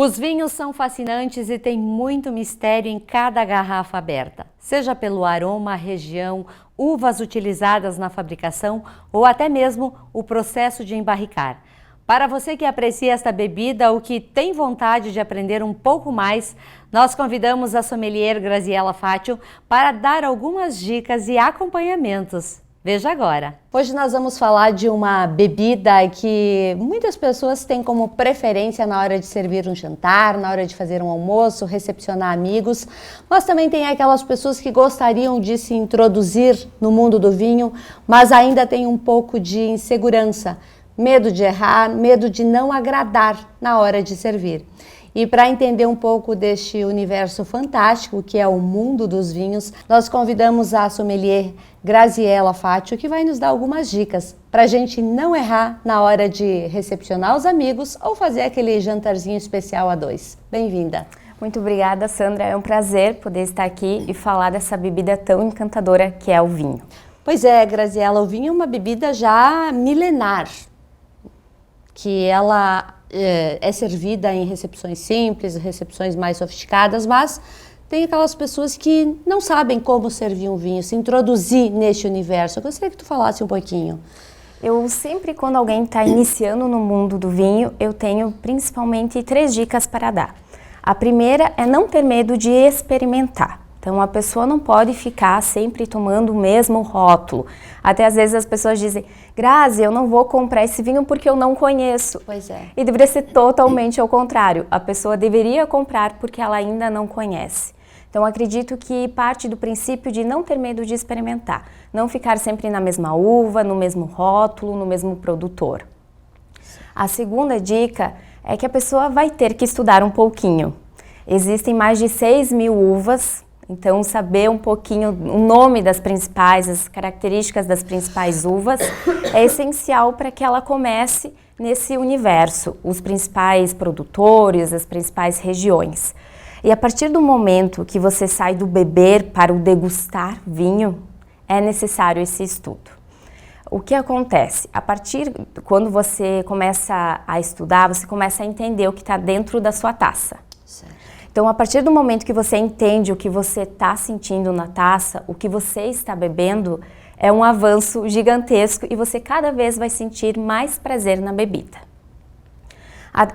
Os vinhos são fascinantes e tem muito mistério em cada garrafa aberta, seja pelo aroma, região, uvas utilizadas na fabricação ou até mesmo o processo de embarricar. Para você que aprecia esta bebida ou que tem vontade de aprender um pouco mais, nós convidamos a sommelier Graziella Faccio para dar algumas dicas e acompanhamentos. Veja agora! Hoje nós vamos falar de uma bebida que muitas pessoas têm como preferência na hora de servir um jantar, na hora de fazer um almoço, recepcionar amigos, mas também tem aquelas pessoas que gostariam de se introduzir no mundo do vinho, mas ainda tem um pouco de insegurança, medo de errar, medo de não agradar na hora de servir. E para entender um pouco deste universo fantástico que é o mundo dos vinhos, nós convidamos a sommelier Graziella Faccio, que vai nos dar algumas dicas para a gente não errar na hora de recepcionar os amigos ou fazer aquele jantarzinho especial a dois. Bem-vinda! Muito obrigada, Sandra. É um prazer poder estar aqui e falar dessa bebida tão encantadora que é o vinho. Pois é, Graziella, o vinho é uma bebida já milenar, que ela é servida em recepções simples, recepções mais sofisticadas, mas tem aquelas pessoas que não sabem como servir um vinho, se introduzir neste universo. Eu gostaria que tu falasse um pouquinho. Eu sempre, quando alguém está iniciando no mundo do vinho, eu tenho principalmente 3 dicas para dar. A primeira é não ter medo de experimentar. Então, a pessoa não pode ficar sempre tomando o mesmo rótulo. Até às vezes as pessoas dizem, Grazi, eu não vou comprar esse vinho porque eu não conheço. Pois é. E deveria ser totalmente ao contrário. A pessoa deveria comprar porque ela ainda não conhece. Então, acredito que parte do princípio de não ter medo de experimentar. Não ficar sempre na mesma uva, no mesmo rótulo, no mesmo produtor. A segunda dica é que a pessoa vai ter que estudar um pouquinho. Existem mais de 6.000 uvas. Então, saber um pouquinho o nome das principais, as características das principais uvas é essencial para que ela comece nesse universo, os principais produtores, as principais regiões. E a partir do momento que você sai do beber para o degustar vinho, é necessário esse estudo. O que acontece? Quando você começa a estudar, você começa a entender o que está dentro da sua taça. Certo. Então, a partir do momento que você entende o que você está sentindo na taça, o que você está bebendo, é um avanço gigantesco e você cada vez vai sentir mais prazer na bebida.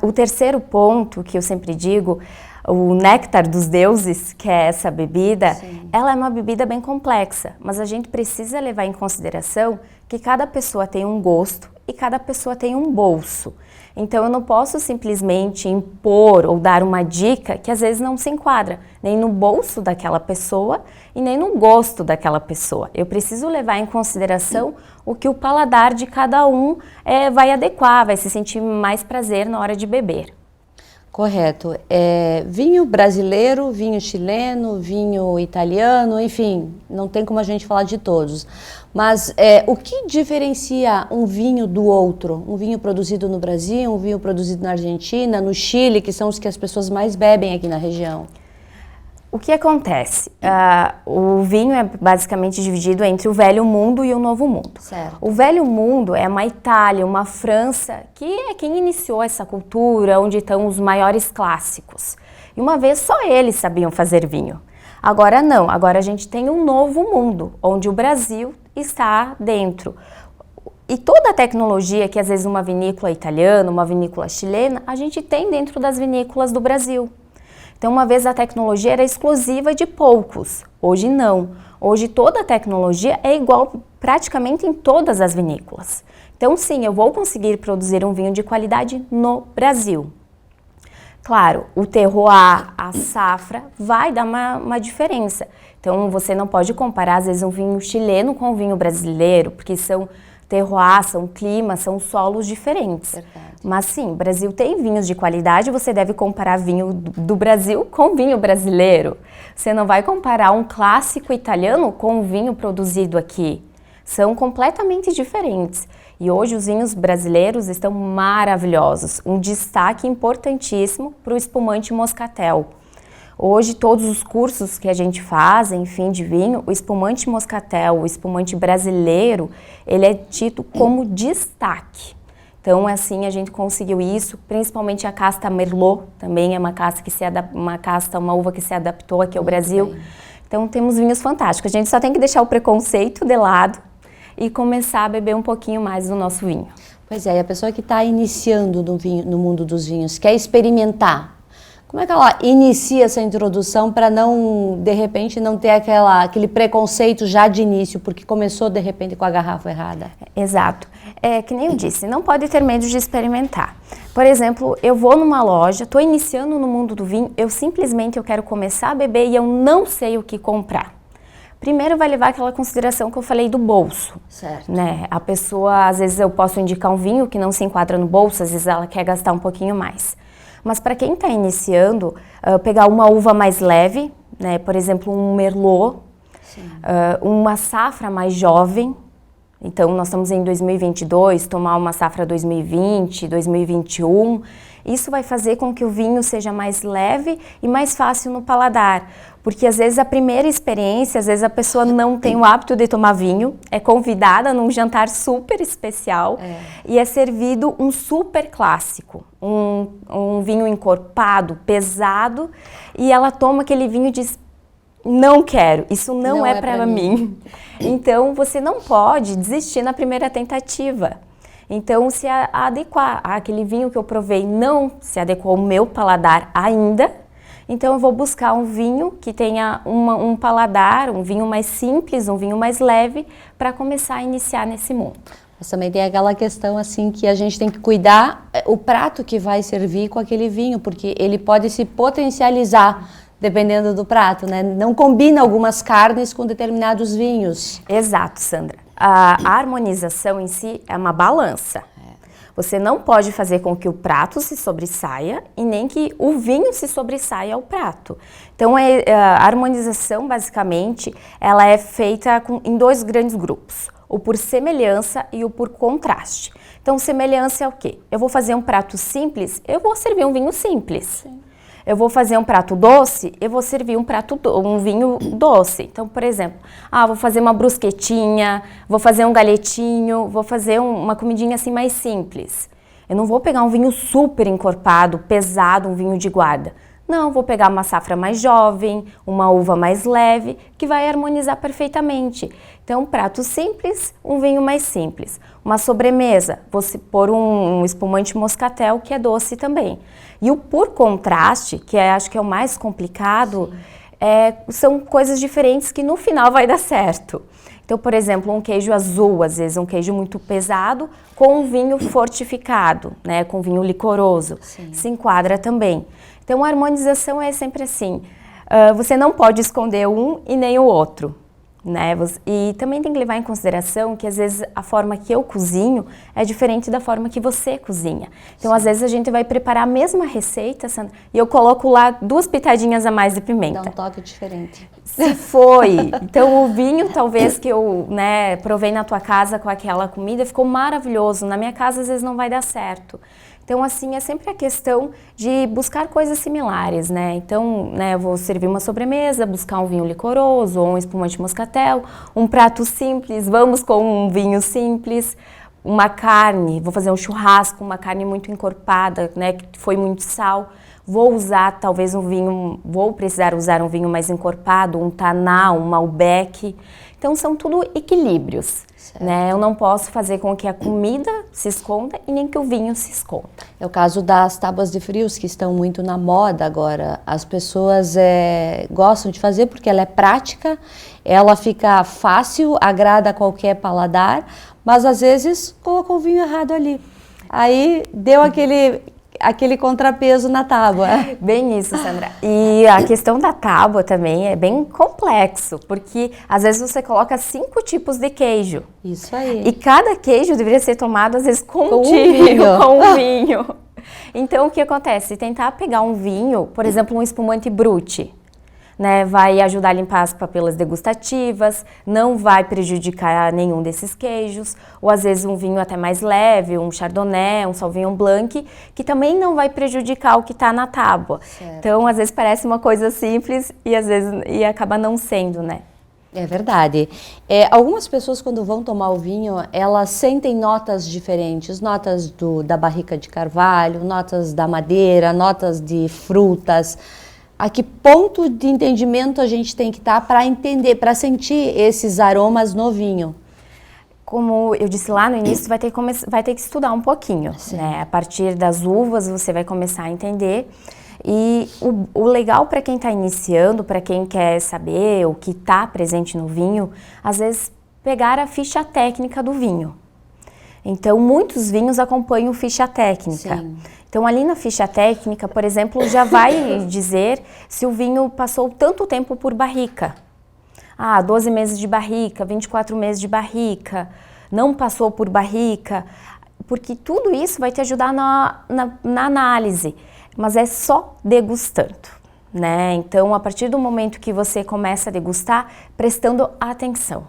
O terceiro ponto que eu sempre digo, o néctar dos deuses, que é essa bebida, sim, ela é uma bebida bem complexa, mas a gente precisa levar em consideração que cada pessoa tem um gosto e cada pessoa tem um bolso. Então, eu não posso simplesmente impor ou dar uma dica que às vezes não se enquadra nem no bolso daquela pessoa e nem no gosto daquela pessoa. Eu preciso levar em consideração o que o paladar de cada um vai adequar, vai se sentir mais prazer na hora de beber. Correto. Vinho brasileiro, vinho chileno, vinho italiano, enfim, não tem como a gente falar de todos. Mas o que diferencia um vinho do outro? Um vinho produzido no Brasil, um vinho produzido na Argentina, no Chile, que são os que as pessoas mais bebem aqui na região? O que acontece? O vinho é basicamente dividido entre o Velho Mundo e o Novo Mundo. Certo. O Velho Mundo é uma Itália, uma França, que é quem iniciou essa cultura, onde estão os maiores clássicos. E uma vez só eles sabiam fazer vinho. Agora não, agora a gente tem um Novo Mundo, onde o Brasil está dentro. E toda a tecnologia que às vezes uma vinícola italiana, uma vinícola chilena, a gente tem dentro das vinícolas do Brasil. Então, uma vez a tecnologia era exclusiva de poucos, hoje não. Hoje toda a tecnologia é igual praticamente em todas as vinícolas. Então, sim, eu vou conseguir produzir um vinho de qualidade no Brasil. Claro, o terroir, a safra, vai dar uma diferença. Então, você não pode comparar, às vezes, um vinho chileno com um vinho brasileiro, porque são terroir, são climas, são solos diferentes. Verdade. Mas sim, o Brasil tem vinhos de qualidade, você deve comparar vinho do Brasil com vinho brasileiro. Você não vai comparar um clássico italiano com um vinho produzido aqui. São completamente diferentes. E hoje os vinhos brasileiros estão maravilhosos. Um destaque importantíssimo para o espumante Moscatel. Hoje, todos os cursos que a gente faz, enfim, de vinho, o espumante Moscatel, o espumante brasileiro, ele é tido como destaque. Então, assim, a gente conseguiu isso, principalmente a casta Merlot, também é uma casta, uma uva que se adaptou aqui ao Brasil. Bem. Então, temos vinhos fantásticos. A gente só tem que deixar o preconceito de lado e começar a beber um pouquinho mais do nosso vinho. Pois é, e a pessoa que está iniciando no mundo dos vinhos, quer experimentar, como é que ela inicia essa introdução para não, de repente, não ter aquele preconceito já de início, porque começou, de repente, com a garrafa errada? Exato. É que nem eu disse, não pode ter medo de experimentar. Por exemplo, eu vou numa loja, estou iniciando no mundo do vinho, eu quero começar a beber e eu não sei o que comprar. Primeiro vai levar aquela consideração que eu falei do bolso. Certo. Né? A pessoa, às vezes eu posso indicar um vinho que não se enquadra no bolso, às vezes ela quer gastar um pouquinho mais. Mas para quem está iniciando, pegar uma uva mais leve, né? Por exemplo, um Merlot, uma safra mais jovem. Então, nós estamos em 2022, tomar uma safra 2020, 2021, isso vai fazer com que o vinho seja mais leve e mais fácil no paladar. Porque às vezes a primeira experiência, às vezes a pessoa não tem o hábito de tomar vinho, é convidada num jantar super especial e é servido um super clássico, um vinho encorpado, pesado, e ela toma aquele vinho e diz: não quero, isso não é para mim. Então, você não pode desistir na primeira tentativa. Então, se adequar àquele vinho que eu provei não se adequou ao meu paladar ainda, então eu vou buscar um vinho que tenha um paladar, um vinho mais simples, um vinho mais leve, para começar a iniciar nesse mundo. Mas também tem aquela questão assim que a gente tem que cuidar o prato que vai servir com aquele vinho, porque ele pode se potencializar dependendo do prato, né? Não combina algumas carnes com determinados vinhos. Exato, Sandra. A harmonização em si é uma balança. Você não pode fazer com que o prato se sobressaia e nem que o vinho se sobressaia ao prato. Então, a harmonização, basicamente, ela é feita em dois grandes grupos. O por semelhança e o por contraste. Então, semelhança é o quê? Eu vou fazer um prato simples, eu vou servir um vinho simples. Sim. Eu vou fazer um prato doce, eu vou servir um vinho doce. Então, por exemplo, vou fazer uma brusquetinha, vou fazer um galetinho, vou fazer uma comidinha assim mais simples. Eu não vou pegar um vinho super encorpado, pesado, um vinho de guarda. Não, vou pegar uma safra mais jovem, uma uva mais leve, que vai harmonizar perfeitamente. Então, um prato simples, um vinho mais simples. Uma sobremesa, vou pôr um espumante moscatel, que é doce também. E o por contraste, que acho que é o mais complicado, são coisas diferentes que no final vai dar certo. Então, por exemplo, um queijo azul, às vezes um queijo muito pesado, com um vinho fortificado, né, com vinho licoroso, se enquadra também. Então, a harmonização é sempre assim, você não pode esconder um e nem o outro, né? E também tem que levar em consideração que às vezes a forma que eu cozinho é diferente da forma que você cozinha. Então, às vezes a gente vai preparar a mesma receita, Sandra, e eu coloco lá 2 pitadinhas a mais de pimenta. Dá um toque diferente. Se foi. Então, o vinho talvez que eu provei na tua casa com aquela comida ficou maravilhoso. Na minha casa, às vezes não vai dar certo. Então, assim, é sempre a questão de buscar coisas similares, né? Então, eu vou servir uma sobremesa, buscar um vinho licoroso ou um espumante moscatel, um prato simples, vamos com um vinho simples, uma carne, vou fazer um churrasco, uma carne muito encorpada, né, que foi muito sal. Vou usar talvez vou precisar usar um vinho mais encorpado, um taná, um malbec. Então, são tudo equilíbrios, né? Eu não posso fazer com que a comida se esconda e nem que o vinho se esconda. É o caso das tábuas de frios, que estão muito na moda agora. As pessoas gostam de fazer porque ela é prática, ela fica fácil, agrada a qualquer paladar, mas às vezes colocou o vinho errado ali. Aí deu aquele contrapeso na tábua. Bem isso, Sandra. E a questão da tábua também é bem complexo, porque às vezes você coloca 5 tipos de queijo. Isso aí. E cada queijo deveria ser tomado às vezes com um vinho. Então, o que acontece? Tentar pegar um vinho, por exemplo, um espumante brut, né, vai ajudar a limpar as papilas degustativas, não vai prejudicar nenhum desses queijos, ou às vezes um vinho até mais leve, um chardonnay, um sauvignon blanc, que também não vai prejudicar o que está na tábua. Certo. Então, às vezes parece uma coisa simples e às vezes acaba não sendo, né? É verdade. Algumas pessoas, quando vão tomar o vinho, elas sentem notas diferentes, notas da barrica de carvalho, notas da madeira, notas de frutas. A que ponto de entendimento a gente tem que estar para entender, para sentir esses aromas no vinho? Como eu disse lá no início, vai ter que estudar um pouquinho, né? A partir das uvas você vai começar a entender. E o legal para quem está iniciando, para quem quer saber o que está presente no vinho, às vezes pegar a ficha técnica do vinho. Então, muitos vinhos acompanham ficha técnica. Sim. Então, ali na ficha técnica, por exemplo, já vai dizer se o vinho passou tanto tempo por barrica. 12 meses de barrica, 24 meses de barrica, não passou por barrica, porque tudo isso vai te ajudar na análise. Mas é só degustando, né? Então, a partir do momento que você começa a degustar, prestando atenção.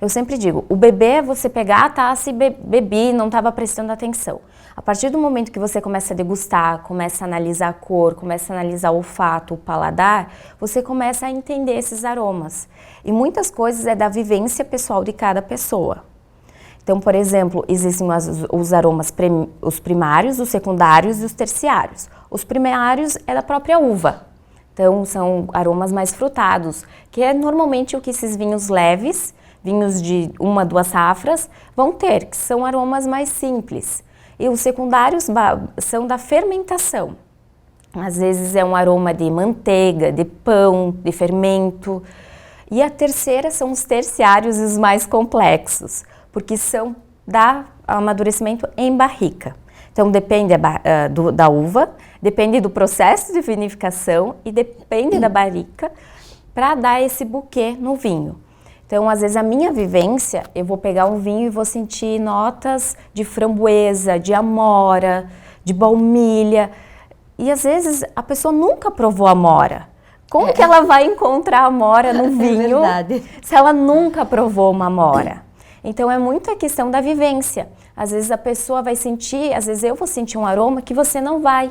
Eu sempre digo, o beber é você pegar a taça e beber, não estava prestando atenção. A partir do momento que você começa a degustar, começa a analisar a cor, começa a analisar o olfato, o paladar, você começa a entender esses aromas. E muitas coisas é da vivência pessoal de cada pessoa. Então, por exemplo, existem os aromas os primários, os secundários e os terciários. Os primários é da própria uva. Então, são aromas mais frutados, que é normalmente o que esses vinhos leves, vinhos de 1, 2 safras, vão ter, que são aromas mais simples. E os secundários são da fermentação. Às vezes é um aroma de manteiga, de pão, de fermento. E a terceira são os terciários e os mais complexos, porque são da amadurecimento em barrica. Então, depende da uva, depende do processo de vinificação e depende da barrica para dar esse buquê no vinho. Então, às vezes, a minha vivência, eu vou pegar um vinho e vou sentir notas de framboesa, de amora, de baunilha. E, às vezes, a pessoa nunca provou amora. Como que ela vai encontrar amora no vinho se ela nunca provou uma amora? Então, é muito a questão da vivência. Às vezes a pessoa vai sentir, às vezes eu vou sentir um aroma que você não vai.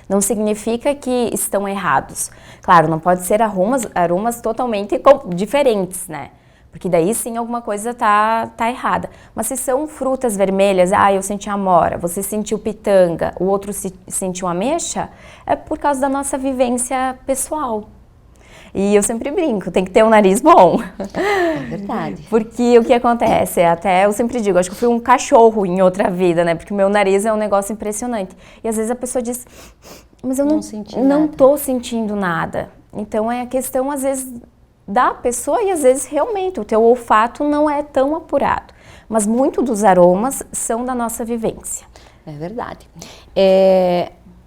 Não significa que estão errados. Claro, não pode ser aromas totalmente diferentes, né? Porque daí sim alguma coisa tá errada. Mas se são frutas vermelhas, eu senti amora, você sentiu pitanga, o outro sentiu ameixa, é por causa da nossa vivência pessoal. E eu sempre brinco, tem que ter um nariz bom. É verdade. Porque o que acontece, até eu sempre digo, acho que eu fui um cachorro em outra vida, né? Porque o meu nariz é um negócio impressionante. E às vezes a pessoa diz, mas eu não tô sentindo nada. Então é a questão, às vezes, da pessoa e às vezes realmente o teu olfato não é tão apurado. Mas muito dos aromas são da nossa vivência. É verdade.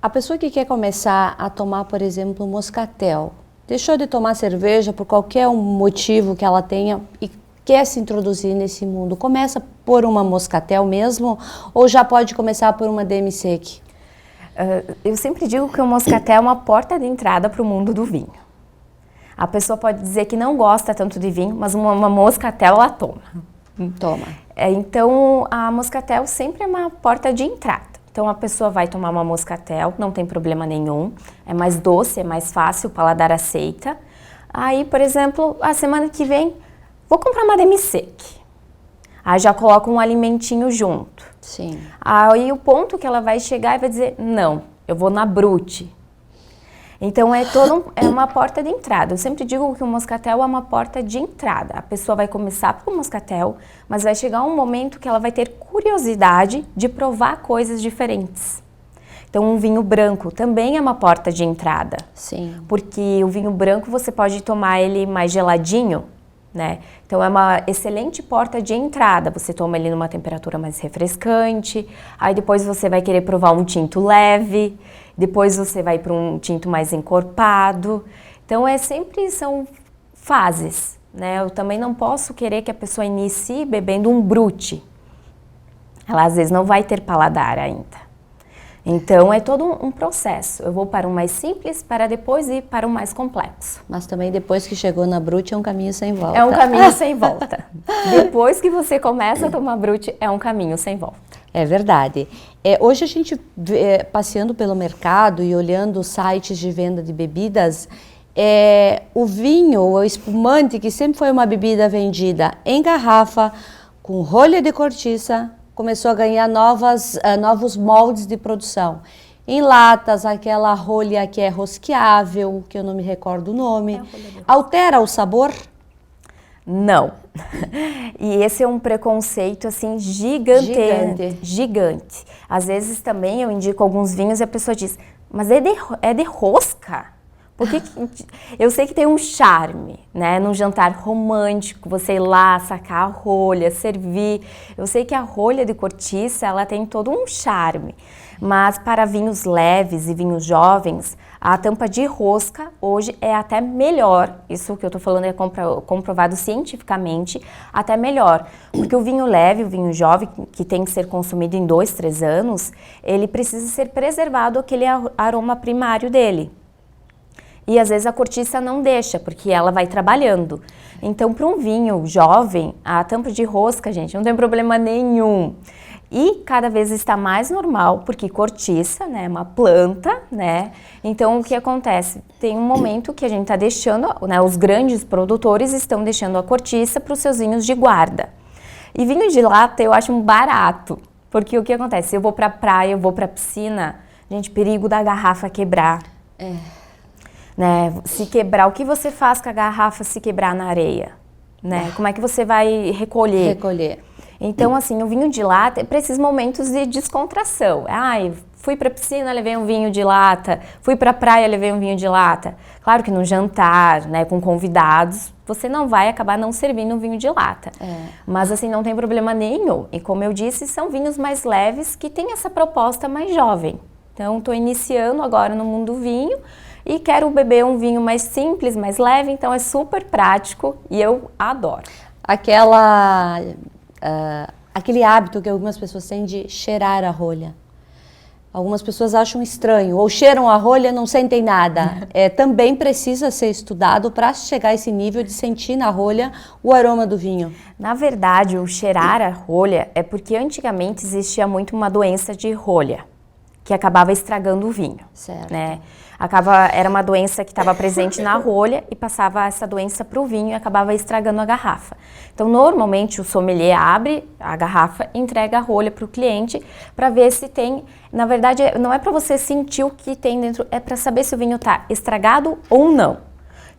A pessoa que quer começar a tomar, por exemplo, moscatel, deixou de tomar cerveja por qualquer motivo que ela tenha e quer se introduzir nesse mundo, começa por uma moscatel mesmo ou já pode começar por uma demi-sec? Eu sempre digo que o moscatel é uma porta de entrada para o mundo do vinho. A pessoa pode dizer que não gosta tanto de vinho, mas uma moscatel ela toma. Toma. Então, a moscatel sempre é uma porta de entrada. Então, a pessoa vai tomar uma moscatel, não tem problema nenhum. É mais doce, é mais fácil, o paladar aceita. Aí, por exemplo, a semana que vem, vou comprar uma demi-sec. Aí já coloca um alimentinho junto. Sim. Aí o ponto que ela vai chegar e vai dizer, não, eu vou na Brut. Então, é uma porta de entrada. Eu sempre digo que o moscatel é uma porta de entrada. A pessoa vai começar pelo moscatel, mas vai chegar um momento que ela vai ter curiosidade de provar coisas diferentes. Então, um vinho branco também é uma porta de entrada. Sim. Porque o vinho branco você pode tomar ele mais geladinho, né? Então, é uma excelente porta de entrada. Você toma ele numa temperatura mais refrescante, aí depois você vai querer provar um tinto leve, depois você vai para um tinto mais encorpado. Então, são fases, né? Eu também não posso querer que a pessoa inicie bebendo um brute. Ela, às vezes, não vai ter paladar ainda. Então, é todo um processo. Eu vou para o mais simples, para depois ir para o mais complexo. Mas também depois que chegou na Brut é um caminho sem volta. É um caminho sem volta. Depois que você começa a tomar Brut, é um caminho sem volta. É verdade. Hoje a gente, passeando pelo mercado e olhando sites de venda de bebidas, O vinho, o espumante, que sempre foi uma bebida vendida em garrafa, com rolha de cortiça, começou a ganhar novos moldes de produção. Em latas, aquela rolha que é rosqueável, que eu não me recordo o nome. Altera o sabor? Não. E esse é um preconceito, assim, gigante. Às vezes também eu indico alguns vinhos e a pessoa diz, mas é de rosca? Porque eu sei que tem um charme, né? Num jantar romântico, você ir lá, sacar a rolha, servir. Eu sei que a rolha de cortiça, ela tem todo um charme. Mas para vinhos leves e vinhos jovens, a tampa de rosca hoje é até melhor. Isso que eu tô falando é comprovado cientificamente, até melhor. Porque o vinho leve, o vinho jovem, que tem que ser consumido em 2, 3 anos, ele precisa ser preservado aquele aroma primário dele. E às vezes a cortiça não deixa, porque ela vai trabalhando. Então, para um vinho jovem, a tampa de rosca, gente, não tem problema nenhum. E cada vez está mais normal, porque cortiça, né, é uma planta, né? Então, o que acontece? Tem um momento que a gente está deixando, né, os grandes produtores estão deixando a cortiça para os seus vinhos de guarda. E vinho de lata eu acho um barato, porque o que acontece? Se eu vou para a praia, eu vou para a piscina, gente, perigo da garrafa quebrar. Né? Se quebrar, o que você faz com a garrafa se quebrar na areia? Né? Como é que você vai recolher? Então, assim, o vinho de lata é para esses momentos de descontração. Ai, fui para a piscina, levei um vinho de lata. Fui para a praia, levei um vinho de lata. Claro que no jantar, né, com convidados, você não vai acabar não servindo um vinho de lata. Mas, assim, não tem problema nenhum. E como eu disse, são vinhos mais leves que têm essa proposta mais jovem. Então, estou iniciando agora no mundo do vinho e quero beber um vinho mais simples, mais leve, então é super prático e eu adoro. Aquele hábito que algumas pessoas têm de cheirar a rolha. Algumas pessoas acham estranho, ou cheiram a rolha e não sentem nada. Também precisa ser estudado para chegar a esse nível de sentir na rolha o aroma do vinho. Na verdade, o cheirar a rolha é porque antigamente existia muito uma doença de rolha, que acabava estragando o vinho. Certo. Né? Era uma doença que estava presente na rolha e passava essa doença para o vinho e acabava estragando a garrafa. Então, normalmente, o sommelier abre a garrafa e entrega a rolha para o cliente para ver se tem... Na verdade, não é para você sentir o que tem dentro, é para saber se o vinho está estragado ou não.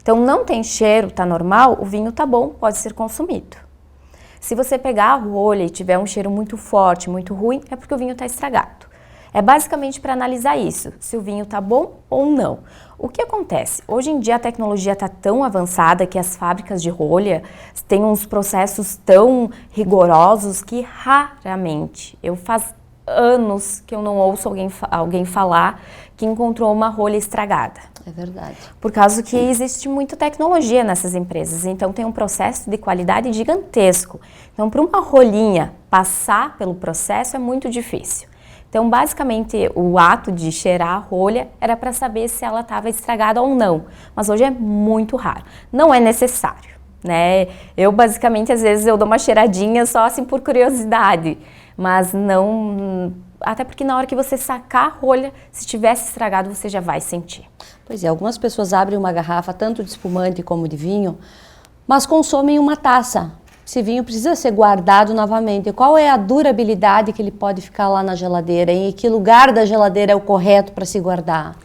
Então, não tem cheiro, está normal, o vinho está bom, pode ser consumido. Se você pegar a rolha e tiver um cheiro muito forte, muito ruim, é porque o vinho está estragado. É basicamente para analisar isso, se o vinho está bom ou não. O que acontece? Hoje em dia a tecnologia está tão avançada que as fábricas de rolha têm uns processos tão rigorosos que raramente, faz anos que eu não ouço alguém falar que encontrou uma rolha estragada. É verdade. Por causa que existe muita tecnologia nessas empresas, então tem um processo de qualidade gigantesco. Então, para uma rolhinha passar pelo processo é muito difícil. Então, basicamente, o ato de cheirar a rolha era para saber se ela estava estragada ou não. Mas hoje é muito raro. Não é necessário, né? Eu, basicamente, às vezes eu dou uma cheiradinha só assim por curiosidade. Mas não... Até porque na hora que você sacar a rolha, se tivesse estragado, você já vai sentir. Pois é, algumas pessoas abrem uma garrafa tanto de espumante como de vinho, mas consomem uma taça. Esse vinho precisa ser guardado novamente. Qual é a durabilidade que ele pode ficar lá na geladeira? Em que lugar da geladeira é o correto para se guardar?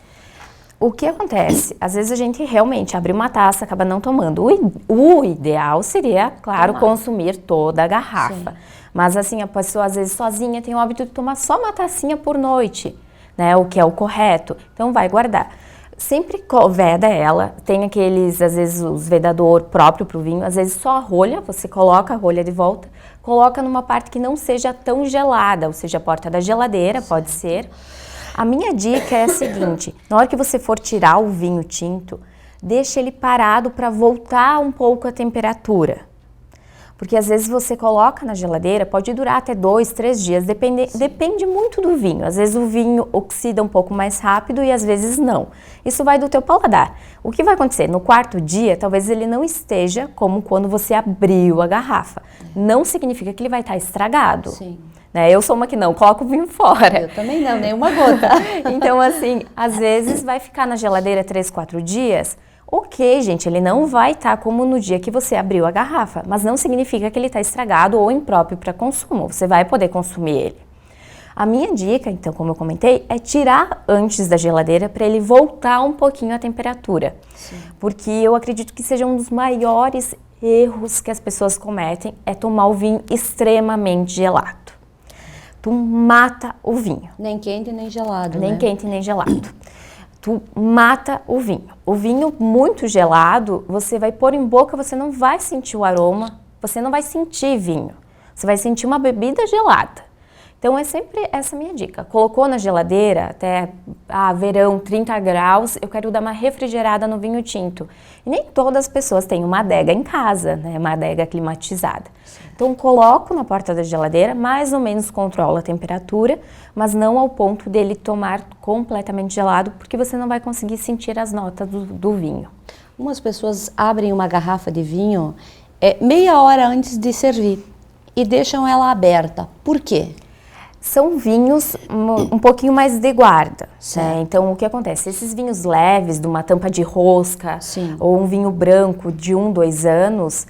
O que acontece? Às vezes a gente realmente abre uma taça, acaba não tomando. O ideal seria, claro, consumir toda a garrafa. Sim. Mas assim, a pessoa às vezes sozinha tem o hábito de tomar só uma tacinha por noite, né? O que é o correto. Então vai guardar. Sempre veda ela, tem aqueles, às vezes, os vedador próprio para o vinho, às vezes só a rolha, você coloca a rolha de volta, coloca numa parte que não seja tão gelada, ou seja, a porta da geladeira, pode ser. A minha dica é a seguinte, na hora que você for tirar o vinho tinto, deixa ele parado para voltar um pouco a temperatura. Porque às vezes você coloca na geladeira, pode durar até 2, 3 dias, depende muito do vinho. Às vezes o vinho oxida um pouco mais rápido e às vezes não. Isso vai do teu paladar. O que vai acontecer? No 4º dia, talvez ele não esteja como quando você abriu a garrafa. Não significa que ele vai estar estragado. Sim. Né? Eu sou uma que não, coloco o vinho fora. Eu também não, nem uma gota. Então assim, às vezes vai ficar na geladeira 3, 4 dias, Ok, gente, ele não vai estar como no dia que você abriu a garrafa, mas não significa que ele está estragado ou impróprio para consumo. Você vai poder consumir ele. A minha dica, então, como eu comentei, é tirar antes da geladeira para ele voltar um pouquinho a temperatura. Sim. Porque eu acredito que seja um dos maiores erros que as pessoas cometem é tomar o vinho extremamente gelado. Tu mata o vinho. Nem quente nem gelado, Nem quente nem gelado. Tu mata o vinho. O vinho muito gelado, você vai pôr em boca, você não vai sentir o aroma, você não vai sentir vinho. Você vai sentir uma bebida gelada. Então é sempre essa minha dica. Colocou na geladeira, até verão, 30 graus, eu quero dar uma refrigerada no vinho tinto. E nem todas as pessoas têm uma adega em casa, né? Uma adega climatizada. Então coloco na porta da geladeira, mais ou menos controlo a temperatura, mas não ao ponto dele tomar completamente gelado, porque você não vai conseguir sentir as notas do vinho. Algumas pessoas abrem uma garrafa de vinho meia hora antes de servir e deixam ela aberta. Por quê? São vinhos um pouquinho mais de guarda, né? Então, o que acontece? Esses vinhos leves, de uma tampa de rosca, sim, ou um vinho branco de 1, 2 anos,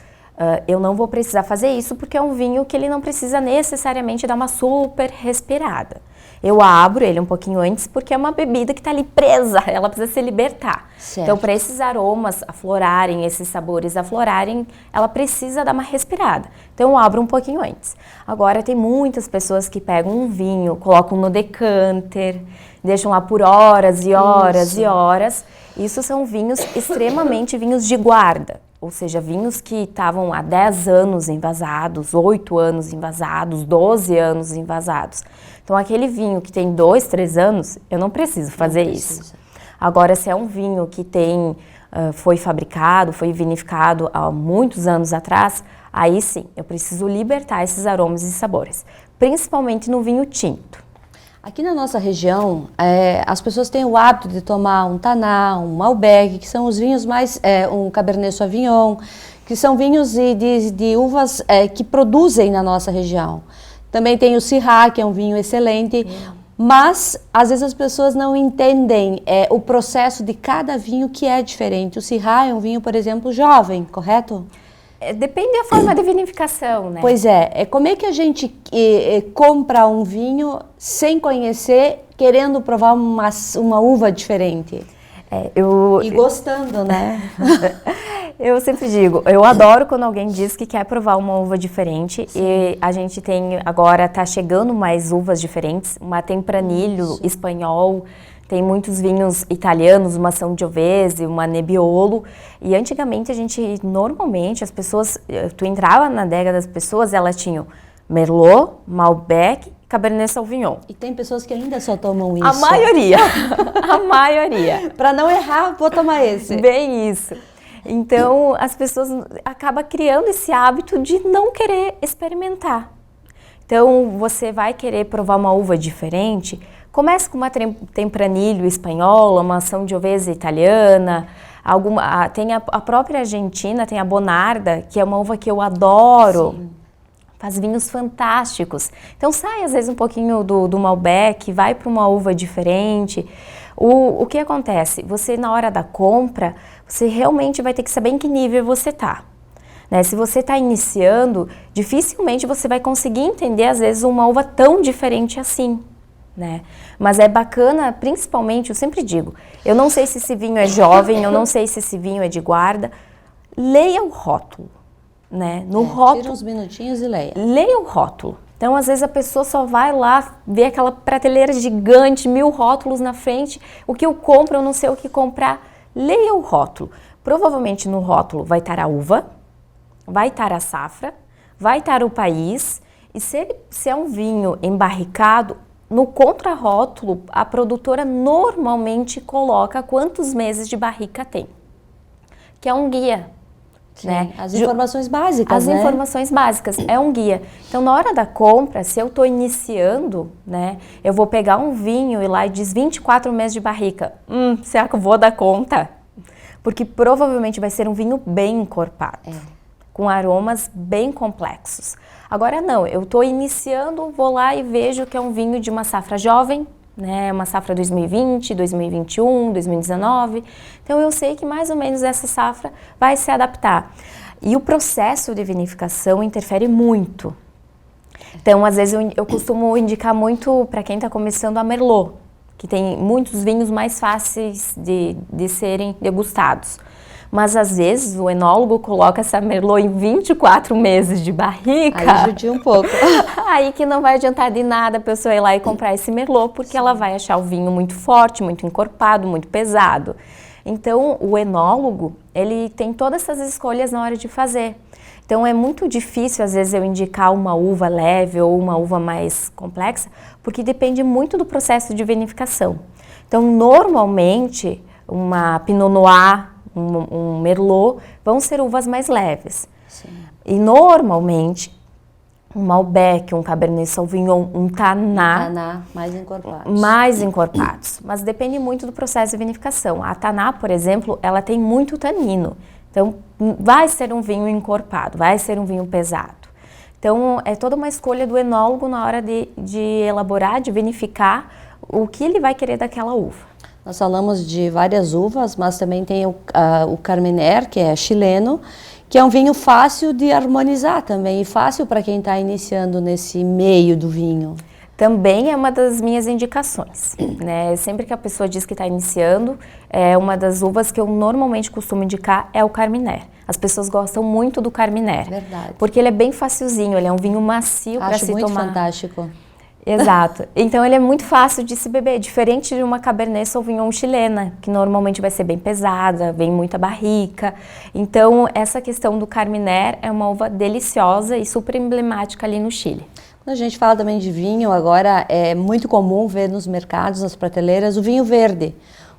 eu não vou precisar fazer isso porque é um vinho que ele não precisa necessariamente dar uma super respirada. Eu abro ele um pouquinho antes porque é uma bebida que está ali presa, ela precisa se libertar. Certo. Então, para esses aromas aflorarem, esses sabores aflorarem, ela precisa dar uma respirada. Então, eu abro um pouquinho antes. Agora, tem muitas pessoas que pegam um vinho, colocam no decanter, deixam lá por horas e horas e horas. Isso são vinhos extremamente vinhos de guarda. Ou seja, vinhos que estavam há 10 anos envasados, 8 anos envasados, 12 anos envasados. Então, aquele vinho que tem 2, 3 anos, eu não preciso fazer isso. Agora, se é um vinho que foi fabricado, foi vinificado há muitos anos atrás, aí sim, eu preciso libertar esses aromas e sabores, principalmente no vinho tinto. Aqui na nossa região, as pessoas têm o hábito de tomar um Taná, um Malbec, que são os vinhos mais, um Cabernet Sauvignon, que são vinhos de uvas que produzem na nossa região. Também tem o Syrah, que é um vinho excelente, mas às vezes as pessoas não entendem o processo de cada vinho que é diferente. O Syrah é um vinho, por exemplo, jovem, correto? Depende da forma de vinificação, né? Pois é. Como é que a gente compra um vinho sem conhecer, querendo provar uma uva diferente? E gostando, né? Eu sempre digo, eu adoro quando alguém diz que quer provar uma uva diferente. Sim. E a gente agora tá chegando mais uvas diferentes, uma Tempranillo espanhol, tem muitos vinhos italianos, uma Sangiovese, uma Nebbiolo. E antigamente normalmente as pessoas, tu entrava na adega das pessoas, elas tinham Merlot, Malbec, Cabernet Sauvignon. E tem pessoas que ainda só tomam isso. A maioria, a maioria. Para não errar, vou tomar esse. Bem isso. Então, as pessoas acabam criando esse hábito de não querer experimentar. Então, você vai querer provar uma uva diferente, começa com uma Tempranillo espanhola, uma Sangiovese italiana, tem a própria Argentina, tem a Bonarda, que é uma uva que eu adoro. Sim. Faz vinhos fantásticos. Então sai às vezes um pouquinho do Malbec, vai para uma uva diferente. O que acontece? Você na hora da compra, você realmente vai ter que saber em que nível você está. Né? Se você está iniciando, dificilmente você vai conseguir entender às vezes uma uva tão diferente assim. Né? Mas é bacana, principalmente, eu sempre digo, eu não sei se esse vinho é jovem, eu não sei se esse vinho é de guarda, leia o rótulo. Né? No rótulo, tira uns minutinhos e leia. Leia o rótulo. Então, às vezes, a pessoa só vai lá ver aquela prateleira gigante, 1000 rótulos na frente. O que eu compro, eu não sei o que comprar. Leia o rótulo. Provavelmente no rótulo vai estar a uva, vai estar a safra, vai estar o país. E se é um vinho embarricado, no contrarótulo, a produtora normalmente coloca quantos meses de barrica tem. Que é um guia. Sim, né? As informações básicas, As informações básicas, é um guia. Então, na hora da compra, se eu estou iniciando, né, eu vou pegar um vinho e lá diz 24 meses de barrica. Será que eu vou dar conta? Porque provavelmente vai ser um vinho bem encorpado, com aromas bem complexos. Agora não, eu estou iniciando, vou lá e vejo que é um vinho de uma safra jovem, né? Uma safra 2020, 2021, 2019. Então eu sei que mais ou menos essa safra vai se adaptar. E o processo de vinificação interfere muito. Então, às vezes eu costumo indicar muito para quem está começando a Merlot, que tem muitos vinhos mais fáceis de serem degustados. Mas às vezes o enólogo coloca essa Merlot em 24 meses de barrica. Aí judia um pouco. Aí que não vai adiantar de nada a pessoa ir lá e comprar esse Merlot, porque ela vai achar o vinho muito forte, muito encorpado, muito pesado. Então o enólogo, ele tem todas essas escolhas na hora de fazer. Então é muito difícil às vezes eu indicar uma uva leve ou uma uva mais complexa, porque depende muito do processo de vinificação. Então normalmente uma Pinot Noir, um Merlot, vão ser uvas mais leves. Sim. E normalmente, um Malbec, um Cabernet Sauvignon, um Taná, mais encorpados. Mas depende muito do processo de vinificação. A Taná, por exemplo, ela tem muito tanino. Então, vai ser um vinho encorpado, vai ser um vinho pesado. Então, é toda uma escolha do enólogo na hora de elaborar, de vinificar o que ele vai querer daquela uva. Nós falamos de várias uvas, mas também tem o Carmener, que é chileno, que é um vinho fácil de harmonizar também, e fácil para quem está iniciando nesse meio do vinho. Também é uma das minhas indicações, né? Sempre que a pessoa diz que está iniciando, uma das uvas que eu normalmente costumo indicar é o Carmener. As pessoas gostam muito do Carmener. Verdade. Porque ele é bem facilzinho, ele é um vinho macio para se tomar. Acho muito fantástico. Exato. Então ele é muito fácil de se beber, diferente de uma Cabernet Sauvignon chilena, que normalmente vai ser bem pesada, vem muita barrica. Então essa questão do Carmener é uma uva deliciosa e super emblemática ali no Chile. Quando a gente fala também de vinho, agora é muito comum ver nos mercados, nas prateleiras, o vinho verde.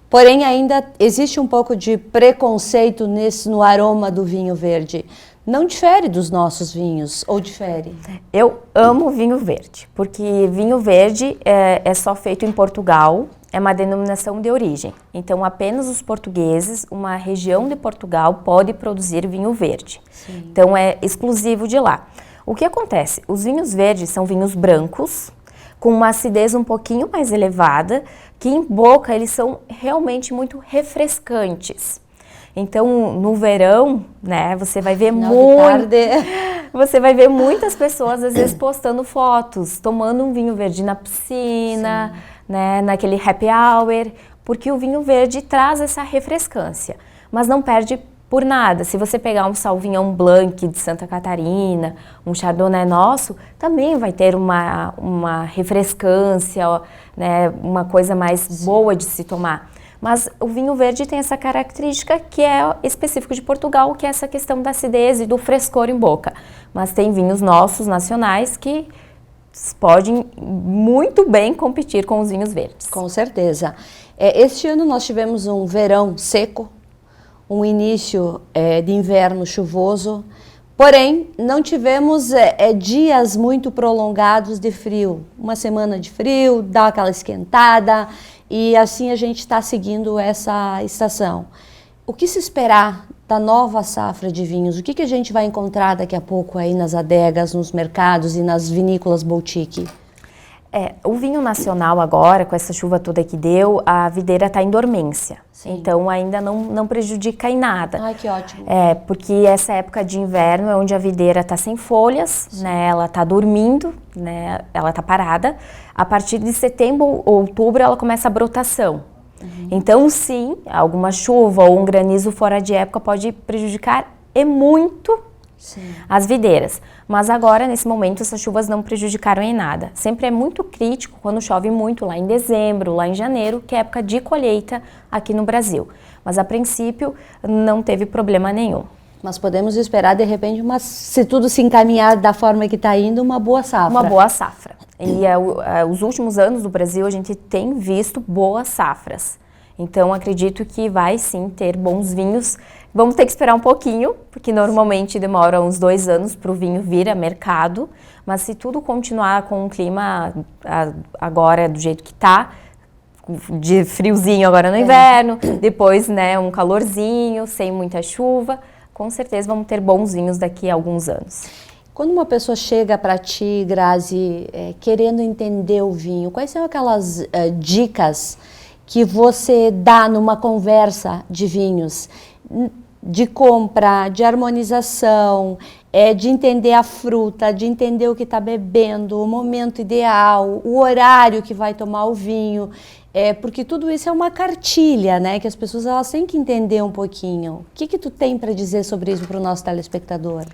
Porém ainda existe um pouco de preconceito no aroma do vinho verde. Não difere dos nossos vinhos, ou difere? Eu amo vinho verde, porque vinho verde é só feito em Portugal, é uma denominação de origem. Então, apenas os portugueses, uma região de Portugal, pode produzir vinho verde. Sim. Então, é exclusivo de lá. O que acontece? Os vinhos verdes são vinhos brancos, com uma acidez um pouquinho mais elevada, que em boca eles são realmente muito refrescantes. Então, no verão, né, você vai ver você vai ver muitas pessoas às vezes postando fotos, tomando um vinho verde na piscina, né, naquele happy hour, porque o vinho verde traz essa refrescância, mas não perde por nada. Se você pegar um Sauvignon Blanc de Santa Catarina, um Chardonnay nosso, também vai ter uma refrescância, né, uma coisa mais boa de se tomar. Mas o vinho verde tem essa característica que é específico de Portugal, que é essa questão da acidez e do frescor em boca. Mas tem vinhos nossos, nacionais, que podem muito bem competir com os vinhos verdes. Com certeza. Este ano nós tivemos um verão seco, um início de inverno chuvoso, porém não tivemos dias muito prolongados de frio. Uma semana de frio, dá aquela esquentada, e assim a gente está seguindo essa estação. O que se esperar da nova safra de vinhos? O que a gente vai encontrar daqui a pouco aí nas adegas, nos mercados e nas vinícolas boutique? O vinho nacional agora, com essa chuva toda que deu, a videira está em dormência. Sim. Então ainda não prejudica em nada. Ai, que ótimo. Porque essa época de inverno é onde a videira está sem folhas, né? Ela está dormindo, né? Ela está parada. A partir de setembro ou outubro ela começa a brotação. Uhum. Então sim, alguma chuva ou um granizo fora de época pode prejudicar e muito as videiras. Mas agora, nesse momento, essas chuvas não prejudicaram em nada. Sempre é muito crítico quando chove muito lá em dezembro, lá em janeiro, que é época de colheita aqui no Brasil. Mas a princípio não teve problema nenhum. Mas podemos esperar, de repente, se tudo se encaminhar da forma que está indo, uma boa safra. Uma boa safra. E os últimos anos do Brasil a gente tem visto boas safras. Então acredito que vai sim ter bons vinhos. Vamos ter que esperar um pouquinho, porque normalmente demora uns 2 anos para o vinho vir a mercado. Mas se tudo continuar com o clima agora do jeito que está, de friozinho agora no inverno, depois né, um calorzinho, sem muita chuva, com certeza vamos ter bons vinhos daqui a alguns anos. Quando uma pessoa chega para ti, Grazi, querendo entender o vinho, quais são aquelas dicas que você dá numa conversa de vinhos? De compra, de harmonização, de entender a fruta, de entender o que está bebendo, o momento ideal, o horário que vai tomar o vinho. Porque tudo isso é uma cartilha, né? Que as pessoas elas têm que entender um pouquinho. O que tu tem para dizer sobre isso para o nosso telespectador?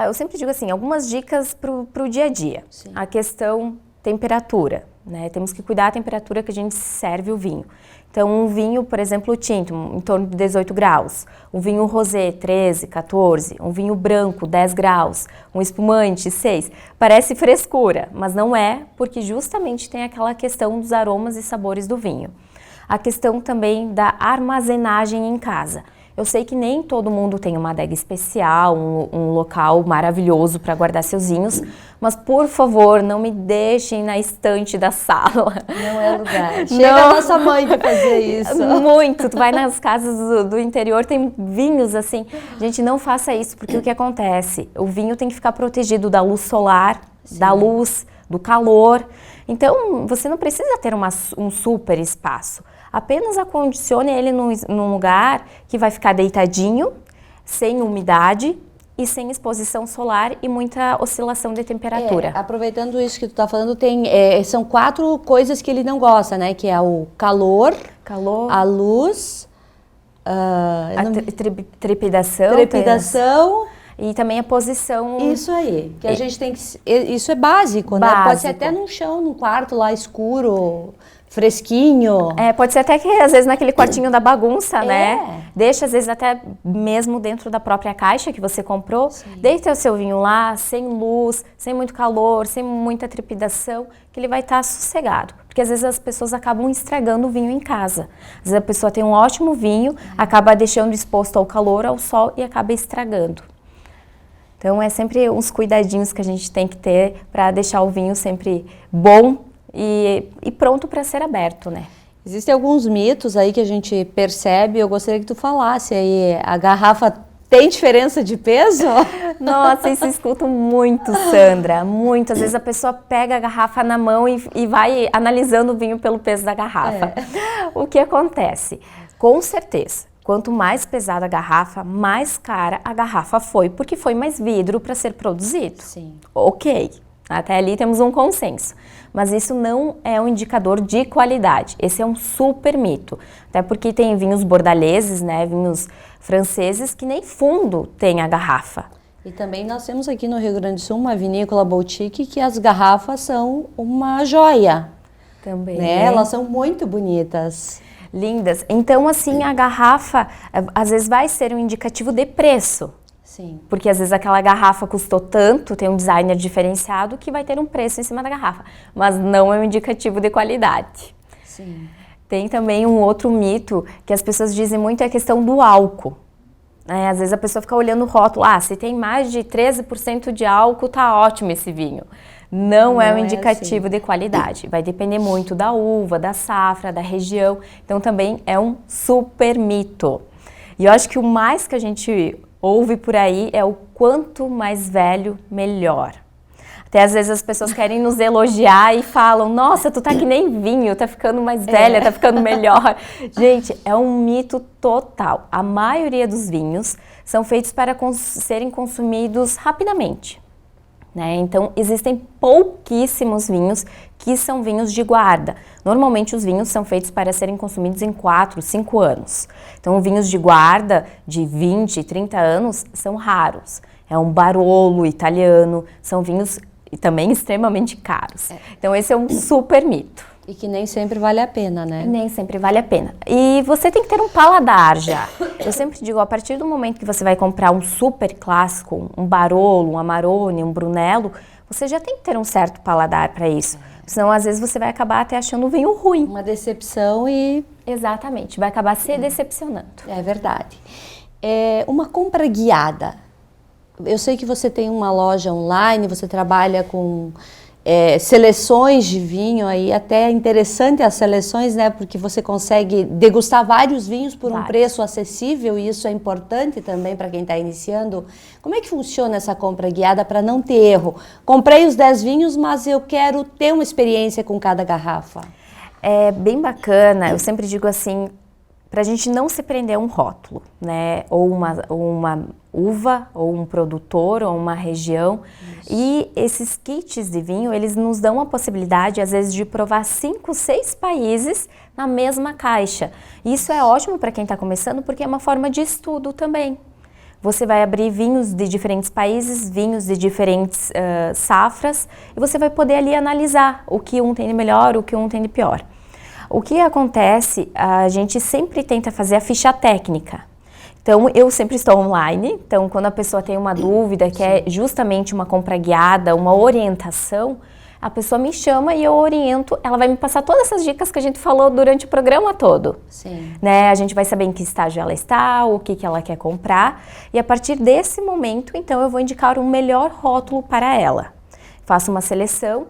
Eu sempre digo assim, algumas dicas para o dia a dia. Sim. A questão temperatura, né? Temos que cuidar da temperatura que a gente serve o vinho. Então, um vinho, por exemplo, tinto, em torno de 18 graus. Um vinho rosé, 13, 14. Um vinho branco, 10 graus. Um espumante, 6. Parece frescura, mas não é, porque justamente tem aquela questão dos aromas e sabores do vinho. A questão também da armazenagem em casa. Eu sei que nem todo mundo tem uma adega especial, um local maravilhoso para guardar seus vinhos, mas por favor, não me deixem na estante da sala. Não é lugar. Chega a nossa mãe de fazer isso. Muito. Tu vai nas casas do interior, tem vinhos assim. Gente, não faça isso, porque o que acontece? O vinho tem que ficar protegido da luz solar, sim, da luz, do calor. Então, você não precisa ter um super espaço. Apenas acondicione ele num lugar que vai ficar deitadinho, sem umidade e sem exposição solar e muita oscilação de temperatura. Aproveitando isso que tu tá falando, são 4 coisas que ele não gosta, né? Que é o calor, a luz, a trepidação. E também a posição... Isso aí, que a gente tem que... Isso é básico, né? Pode ser até num chão, num quarto lá escuro, fresquinho. Pode ser até que às vezes naquele quartinho da bagunça, né? Deixa às vezes até mesmo dentro da própria caixa que você comprou. Sim. Deita o seu vinho lá, sem luz, sem muito calor, sem muita trepidação, que ele vai estar sossegado. Porque às vezes as pessoas acabam estragando o vinho em casa. Às vezes a pessoa tem um ótimo vinho, acaba deixando exposto ao calor, ao sol e acaba estragando. Então, é sempre uns cuidadinhos que a gente tem que ter para deixar o vinho sempre bom e pronto para ser aberto, né? Existem alguns mitos aí que a gente percebe, eu gostaria que tu falasse aí, a garrafa tem diferença de peso? Nossa, isso eu escuto muito, Sandra, muito. Às vezes a pessoa pega a garrafa na mão e vai analisando o vinho pelo peso da garrafa. O que acontece? Com certeza. Quanto mais pesada a garrafa, mais cara a garrafa foi, porque foi mais vidro para ser produzido. Sim. Ok, até ali temos um consenso. Mas isso não é um indicador de qualidade. Esse é um super mito. Até porque tem vinhos bordaleses, né, vinhos franceses, que nem fundo tem a garrafa. E também nós temos aqui no Rio Grande do Sul uma vinícola boutique que as garrafas são uma joia. Também. Né? Elas são muito bonitas. Lindas. Então, assim, a garrafa, às vezes vai ser um indicativo de preço. Sim. Porque às vezes aquela garrafa custou tanto, tem um designer diferenciado que vai ter um preço em cima da garrafa. Mas não é um indicativo de qualidade. Sim. Tem também um outro mito que as pessoas dizem muito, é a questão do álcool. Às vezes a pessoa fica olhando o rótulo, se tem mais de 13% de álcool, tá ótimo esse vinho. Não é um indicativo de qualidade. Vai depender muito da uva, da safra, da região. Então também é um super mito. E eu acho que o mais que a gente ouve por aí é o quanto mais velho, melhor. Até às vezes as pessoas querem nos elogiar e falam, nossa, tu tá que nem vinho, tá ficando mais velha, tá ficando melhor. Gente, é um mito total. A maioria dos vinhos são feitos para serem consumidos rapidamente. Né? Então, existem pouquíssimos vinhos que são vinhos de guarda. Normalmente, os vinhos são feitos para serem consumidos em 4, 5 anos. Então, vinhos de guarda de 20, 30 anos são raros. É um Barolo italiano, são vinhos também extremamente caros. Então, esse é um super mito. E que nem sempre vale a pena, né? Nem sempre vale a pena. E você tem que ter um paladar já. Eu sempre digo, a partir do momento que você vai comprar um super clássico, um Barolo, um Amarone, um Brunello, você já tem que ter um certo paladar para isso. Senão, às vezes, você vai acabar até achando o vinho ruim. Uma decepção e... Exatamente, vai acabar se decepcionando. É verdade. Uma compra guiada. Eu sei que você tem uma loja online, você trabalha com seleções de vinho aí, até interessante as seleções, né? Porque você consegue degustar vários vinhos por um preço acessível e isso é importante também para quem está iniciando. Como é que funciona essa compra guiada para não ter erro? Comprei os 10 vinhos, mas eu quero ter uma experiência com cada garrafa. É bem bacana, eu sempre digo assim, para a gente não se prender a um rótulo, né? Ou uma uva, ou um produtor, ou uma região. Isso. E esses kits de vinho, eles nos dão a possibilidade, às vezes, de provar 5, 6 países na mesma caixa. Isso é ótimo para quem está começando, porque é uma forma de estudo também. Você vai abrir vinhos de diferentes países, vinhos de diferentes safras, e você vai poder ali analisar o que um tem de melhor, o que um tem de pior. O que acontece, a gente sempre tenta fazer a ficha técnica. Então, eu sempre estou online, então quando a pessoa tem uma dúvida, que é justamente uma compra guiada, uma orientação, a pessoa me chama e eu oriento, ela vai me passar todas essas dicas que a gente falou durante o programa todo. Sim. Né? A gente vai saber em que estágio ela está, o que ela quer comprar, e a partir desse momento, então, eu vou indicar o melhor rótulo para ela. Faço uma seleção,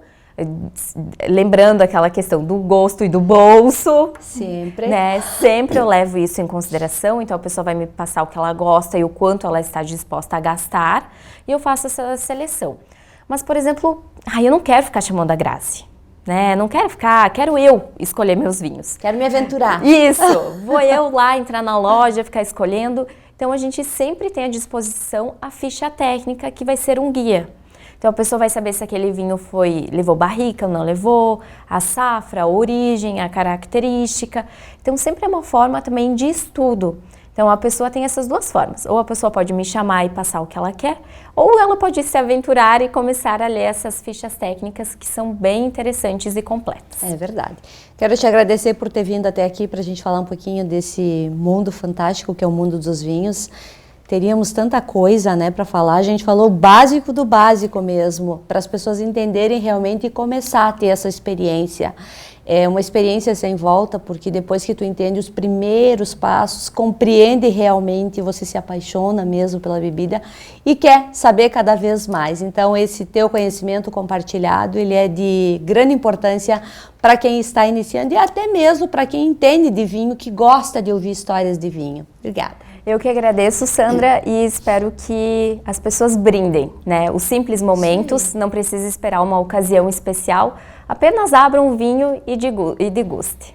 lembrando aquela questão do gosto e do bolso. Sempre. Né? Sempre eu levo isso em consideração, então a pessoa vai me passar o que ela gosta e o quanto ela está disposta a gastar, e eu faço essa seleção. Mas, por exemplo, eu não quero ficar chamando a Grazi, né? Não quero quero eu escolher meus vinhos. Quero me aventurar. Isso, vou eu lá entrar na loja, ficar escolhendo. Então, a gente sempre tem à disposição a ficha técnica, que vai ser um guia. Então, a pessoa vai saber se aquele vinho levou barrica ou não levou, a safra, a origem, a característica. Então, sempre é uma forma também de estudo. Então, a pessoa tem essas duas formas. Ou a pessoa pode me chamar e passar o que ela quer, ou ela pode se aventurar e começar a ler essas fichas técnicas que são bem interessantes e completas. É verdade. Quero te agradecer por ter vindo até aqui para a gente falar um pouquinho desse mundo fantástico que é o mundo dos vinhos. Teríamos tanta coisa, né, para falar. A gente falou o básico do básico mesmo, para as pessoas entenderem realmente e começar a ter essa experiência. É uma experiência sem volta, porque depois que tu entende os primeiros passos, compreende realmente, você se apaixona mesmo pela bebida e quer saber cada vez mais. Então, esse teu conhecimento compartilhado, ele é de grande importância para quem está iniciando e até mesmo para quem entende de vinho, que gosta de ouvir histórias de vinho. Obrigada. Eu que agradeço, Sandra, e espero que as pessoas brindem, né? Os simples momentos, Sim. Não precisa esperar uma ocasião especial, apenas abram um vinho e deguste.